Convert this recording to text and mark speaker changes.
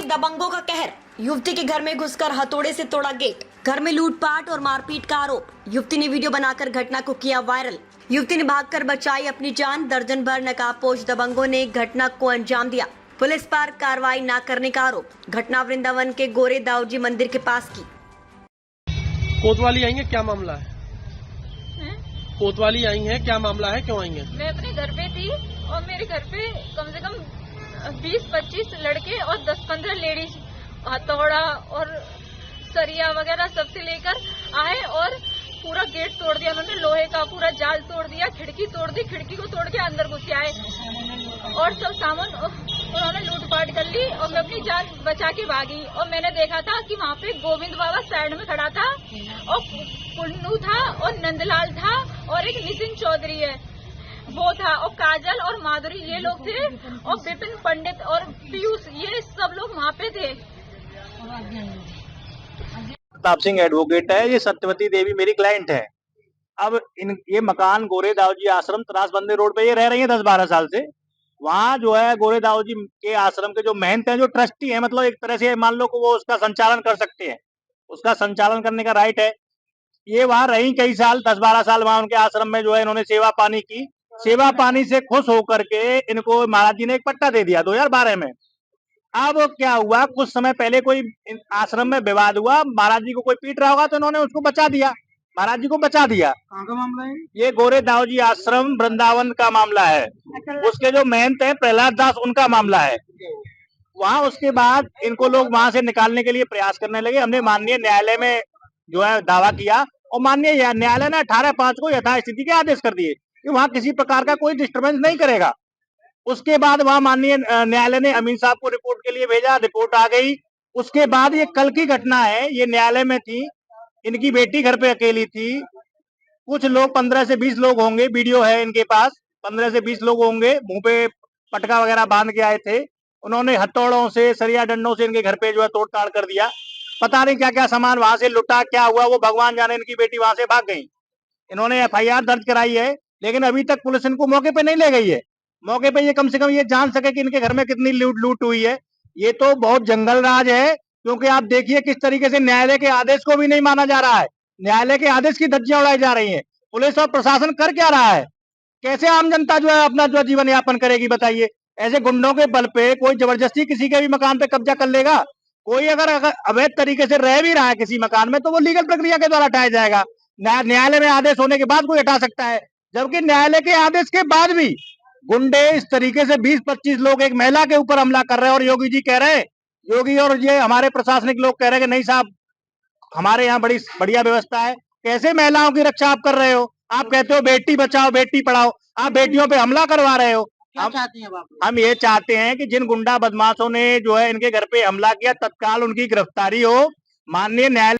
Speaker 1: दबंगों का कहर। युवती के घर में घुसकर हथौड़े से तोड़ा गेट। घर में लूटपाट और मारपीट का आरोप। युवती ने वीडियो बनाकर घटना को किया वायरल। युवती ने भागकर बचाई अपनी जान। दर्जन भर नकाबपोश दबंगों ने घटना को अंजाम दिया। पुलिस पर कार्रवाई न करने का आरोप। घटना वृंदावन के गोरे दाऊजी मंदिर के पास की।
Speaker 2: कोतवाली आई है, क्या मामला है? कोतवाली आई है, क्या मामला है, क्यों आई है?
Speaker 3: मैं अपने घर पे थी और मेरे घर पे कम से कम 20-25 लड़के और 10-15 लेडीज हथौड़ा और सरिया वगैरह सबसे लेकर आए और पूरा गेट तोड़ दिया उन्होंने। लोहे का पूरा जाल तोड़ दिया, खिड़की तोड़ दी, खिड़की को तोड़ के अंदर घुस आए और सब सामान उन्होंने लूटपाट कर ली और मैं अपनी जान बचा के भागी। और मैंने देखा था कि वहाँ पे गोविंद बाबा साइड में खड़ा था और पुन्नू था और नंदलाल था और एक नितिन चौधरी है वो था और काजल और माधुरी ये लोग थे और विपिन पंडित और पीयूष ये सब लोग वहाँ पे थे।
Speaker 4: प्रताप सिंह एडवोकेट है, ये सत्यवती देवी मेरी क्लाइंट है। अब ये मकान गोरे दाऊजी आश्रम त्रासबंदी रोड पे ये रह रही है 10-12 साल से। वहाँ जो है गोरे दाऊजी के आश्रम के जो महंत हैं, जो ट्रस्टी हैं, मतलब एक तरह से मान लो कि वो उसका संचालन कर सकते हैं, उसका संचालन करने का राइट है। ये वहाँ रही कई साल, 10-12 साल वहाँ उनके आश्रम में जो है इन्होंने सेवा पानी की। सेवा पानी से खुश होकर के इनको महाराज जी ने एक पट्टा दे दिया 2012 में। अब क्या हुआ, कुछ समय पहले कोई आश्रम में विवाद हुआ, महाराज जी को कोई पीट रहा होगा तो इन्होंने उसको बचा दिया, महाराज जी को बचा दिया।
Speaker 2: कहाँ का मामला है?
Speaker 4: ये गोरे दाऊजी आश्रम वृंदावन का मामला है। उसके जो महंत है प्रहलाद दास, उनका मामला है वहाँ। उसके बाद इनको लोग वहां से निकालने के लिए प्रयास करने लगे। हमने माननीय न्यायालय में जो है दावा किया और माननीय न्यायालय ने 18/5 को यथास्थिति के आदेश कर दिए कि वहाँ किसी प्रकार का कोई डिस्टर्बेंस नहीं करेगा। उसके बाद वहाँ माननीय न्यायालय ने अमीन साहब को रिपोर्ट के लिए भेजा, रिपोर्ट आ गई। उसके बाद ये कल की घटना है, ये न्यायालय में थी, इनकी बेटी घर पे अकेली थी। कुछ लोग 15 से 20 लोग होंगे, वीडियो है इनके पास, 15 से 20 लोग होंगे, मुंह पे पटका वगैरह बांध के आए थे। उन्होंने हथौड़ों से, सरिया डंडों से इनके घर पे जो है तोड़ ताड़ कर दिया। पता नहीं क्या क्या सामान वहां से लुटा, क्या हुआ वो भगवान जाने। इनकी बेटी वहां से भाग गई। इन्होंने FIR दर्ज कराई है, लेकिन अभी तक पुलिस इनको मौके पे नहीं ले गई है। मौके पे ये कम से कम ये जान सके कि इनके घर में कितनी लूट हुई है। ये तो बहुत जंगल राज है, क्योंकि आप देखिए किस तरीके से न्यायालय के आदेश को भी नहीं माना जा रहा है। न्यायालय के आदेश की धज्जियां उड़ाई जा रही हैं। पुलिस और प्रशासन कर क्या रहा है? कैसे आम जनता जो है अपना जो जीवन यापन करेगी बताइए? ऐसे गुंडों के बल पे कोई जबरदस्ती किसी के भी मकान पे कब्जा कर लेगा? कोई अगर अवैध तरीके से रह भी रहा है किसी मकान में तो वो लीगल प्रक्रिया के द्वारा हटाया जाएगा। न्यायालय में आदेश होने के बाद कोई हटा सकता है, जबकि न्यायालय के आदेश के बाद भी गुंडे इस तरीके से 20-25 लोग एक महिला के ऊपर हमला कर रहे हैं। और योगी जी कह रहे हैं, योगी और ये हमारे प्रशासनिक लोग कह रहे हैं कि नहीं साहब, हमारे यहाँ बड़ी बढ़िया व्यवस्था है। कैसे महिलाओं की रक्षा आप कर रहे हो? आप कहते हो बेटी बचाओ बेटी पढ़ाओ, आप बेटियों पे हमला करवा रहे हो। हम ये चाहते हैं कि जिन गुंडा बदमाशों ने जो है इनके घर पे हमला किया, तत्काल उनकी गिरफ्तारी हो। माननीय न्यायालय